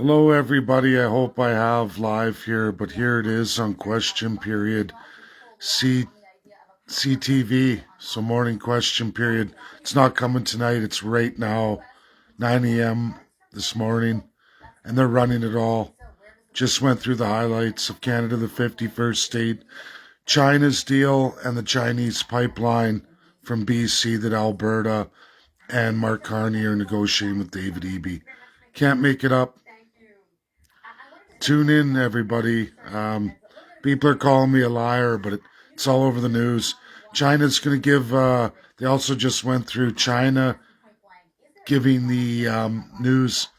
Hello, everybody. I hope I have live here, but here it is on question period. C CTV, so morning question period. It's not coming tonight. It's right now, 9 a.m. this morning, and they're running it all. Just went through the highlights of Canada, the 51st state, China's deal, and the Chinese pipeline from BC that Alberta and Mark Carney are negotiating with David Eby. Can't make it up. Tune in, everybody. People are calling me a liar, but it's all over the news. China's going to give, they also just went through China giving the news.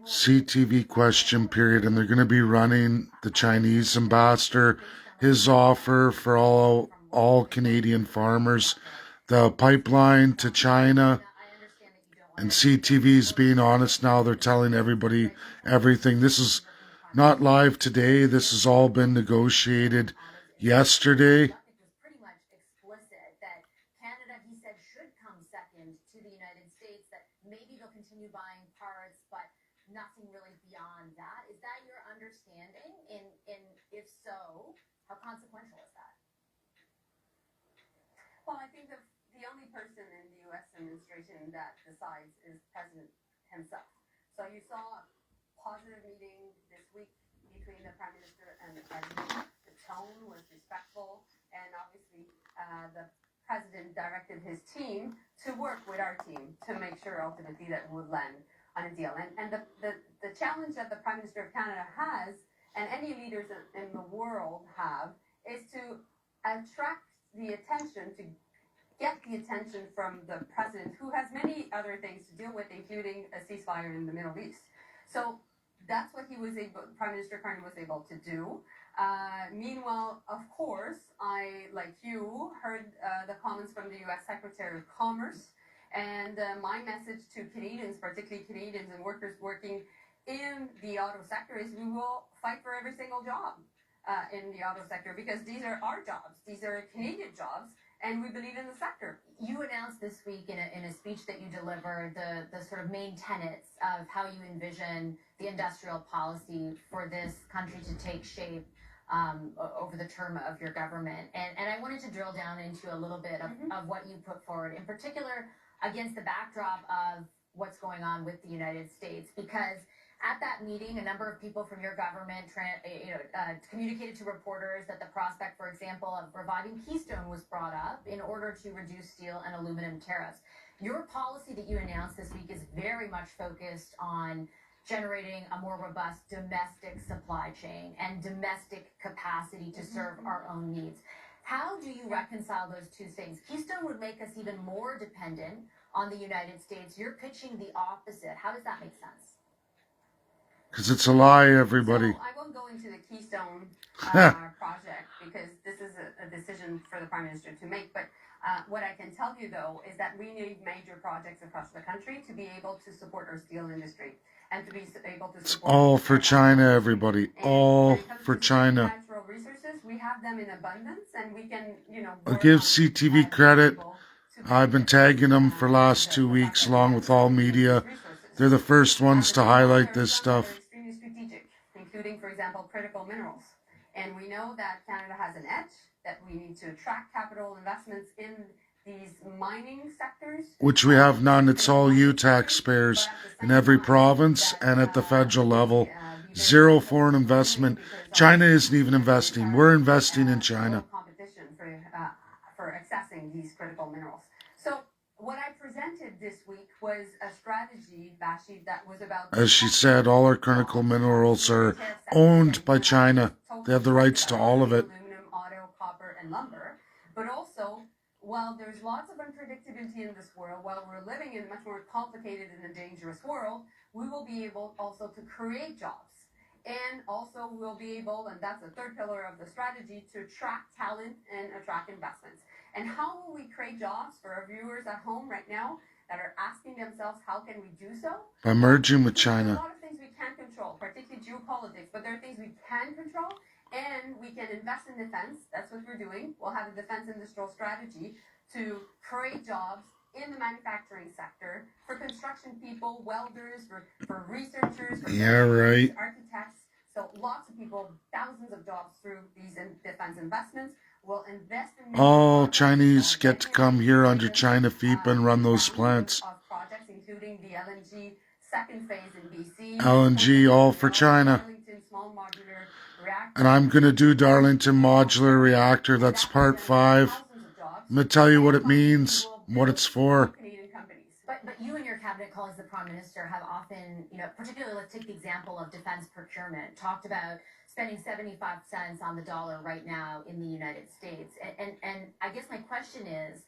CTV question period, and they're going to be running the Chinese ambassador, his offer for all Canadian farmers, the pipeline to China, and CTV's being honest now. They're telling everybody everything. This is not live today. This has all been negotiated yesterday. Because it's a lie, everybody. It's all for China, everybody. All for China. I'll give CTV credit. I've been tagging them for the last 2 weeks, along with all media. They're the first ones to highlight this stuff. Which we have none. It's all you taxpayers in every province and at the federal level. Zero foreign investment. China isn't even investing. We're investing in China. As she said, all our critical minerals are owned by China. They have the rights to all of it. But also, while there's lots of unpredictability in this world, while we're living in a much more complicated and a dangerous world, we will be able also to create jobs. And also we'll be able, and that's the third pillar of the strategy, to attract talent and attract investments. And how will we create jobs for our viewers at home right now that are asking themselves, how can we do so? By merging with There are a China. lot of things we can't control, particularly geopolitics, but there are things we can control, and we can invest in defense. That's what we're doing. We'll have a defense industrial strategy to create jobs in the manufacturing sector for construction people, welders, for researchers, for architects. So lots of people, thousands of jobs through these defense investments. We'll invest in all Chinese get to come here under China FIPA and run those plants. Of projects, including the LNG second phase in BC. LNG all for China. And I'm going to do Darlington Modular Reactor. That's part 5. I'm going to tell you what it means, what it's for. But you and your cabinet colleagues, the Prime Minister, have often, particularly let's take the example of defense procurement, talked about spending 75 cents on the dollar right now in the United States. And I guess my question is,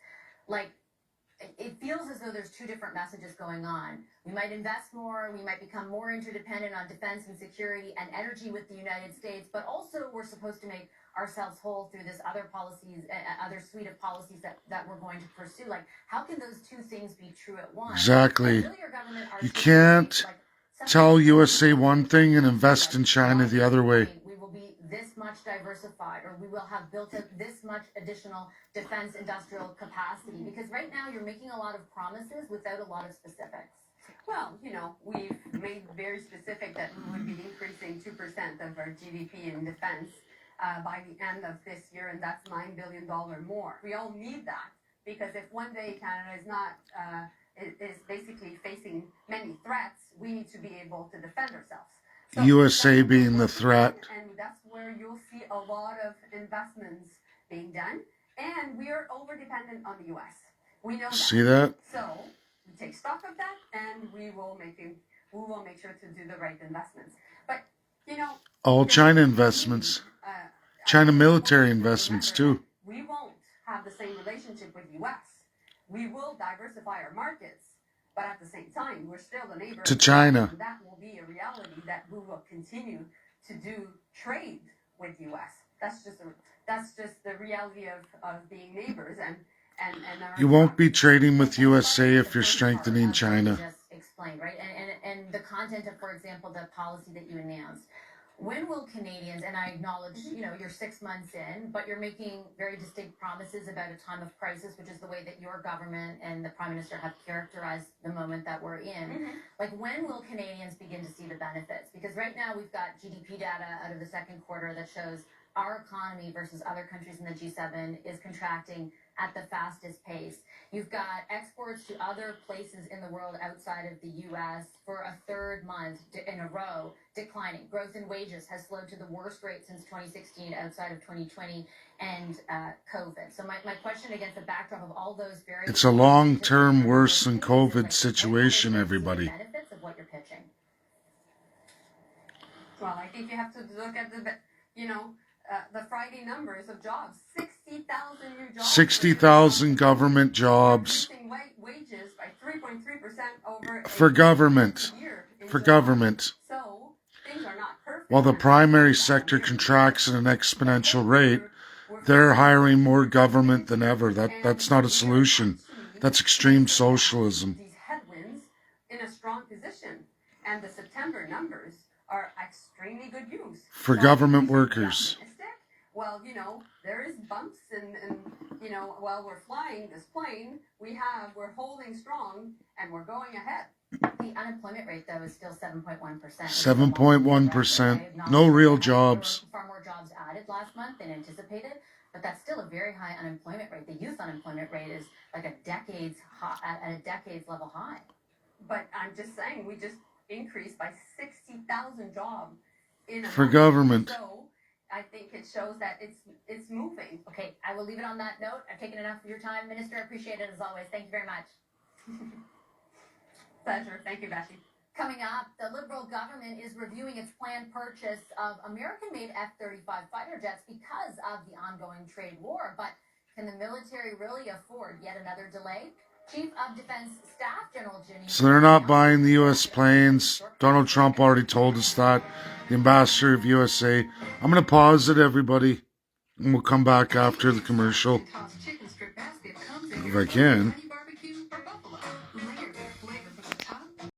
it feels as though there's two different messages going on. We might invest more, we might become more interdependent on defense and security and energy with the United States, but also we're supposed to make ourselves whole through this other policies, other suite of policies that we're going to pursue. How can those two things be true at once? Exactly. You can't tell USA one thing and invest in China the other way. We will be this much diversified, or we will have built up this much additional defense industrial capacity. Because right now you're making a lot of promises without a lot of specifics. Well, we've made very specific that we would be increasing 2% of our GDP in defense by the end of this year, and that's $9 billion more. We all need that, because if one day Canada is not, is basically facing many threats, we need to be able to defend ourselves. So USA being the threat. And that's where you'll see a lot of investments being done, and we're over-dependent on the US. We know that. See that? So we take stock of that, and we will make sure to do the right investments. But, all China investments. China military investments too. We won't have the same relationship with the US. We will diversify our markets, but at the same time, we're still a neighbor to China. And that will be a reality that we will continue to do trade with the US. That's just the reality of being neighbors, and you won't be trading with USA if you're strengthening China. Just explained, right? And the content of, for example, the policy that you announced. When will Canadians, and I acknowledge, you're 6 months in, but you're making very distinct promises about a time of crisis, which is the way that your government and the Prime Minister have characterized the moment that we're in. Mm-hmm. When will Canadians begin to see the benefits? Because right now we've got GDP data out of the second quarter that shows our economy versus other countries in the G7 is contracting at the fastest pace. You've got exports to other places in the world outside of the U.S. for a third month in a row declining. Growth in wages has slowed to the worst rate since 2016 outside of 2020 and COVID. So my question against the backdrop of all those various... It's a long-term worse than COVID situation, everybody. ...benefits of what you're pitching. Well, I think you have to look at the Friday numbers of jobs. 60,000 new jobs. 60,000 government jobs. Wages by 3.3% over for government. For government. So things are not perfect. While the primary sector contracts at an exponential rate, they're hiring more government than ever. That's not a solution. That's extreme socialism. These headwinds in a strong position, and the September numbers are extremely good news for government workers. Well, there is bumps, and while we're flying this plane, we're holding strong, and we're going ahead. The unemployment rate, though, is still 7.1%. 7.1%. No real jobs. Far more jobs added last month than anticipated, but that's still a very high unemployment rate. The youth unemployment rate is at a decades level high. But I'm just saying, we just increased by 60,000 jobs in a for month. government. So I think it shows that it's moving. Okay, I will leave it on that note. I've taken enough of your time, Minister. I appreciate it as always. Thank you very much. Pleasure. Thank you, Bessie. Coming up, the Liberal government is reviewing its planned purchase of American-made F-35 fighter jets because of the ongoing trade war. But Can the military really afford yet another delay? Chief of Defense Staff General Ginny. So they're not buying the U.S. planes. Donald Trump already told us that. The ambassador of USA. I'm going to pause it, everybody. And we'll come back after the commercial. If I can.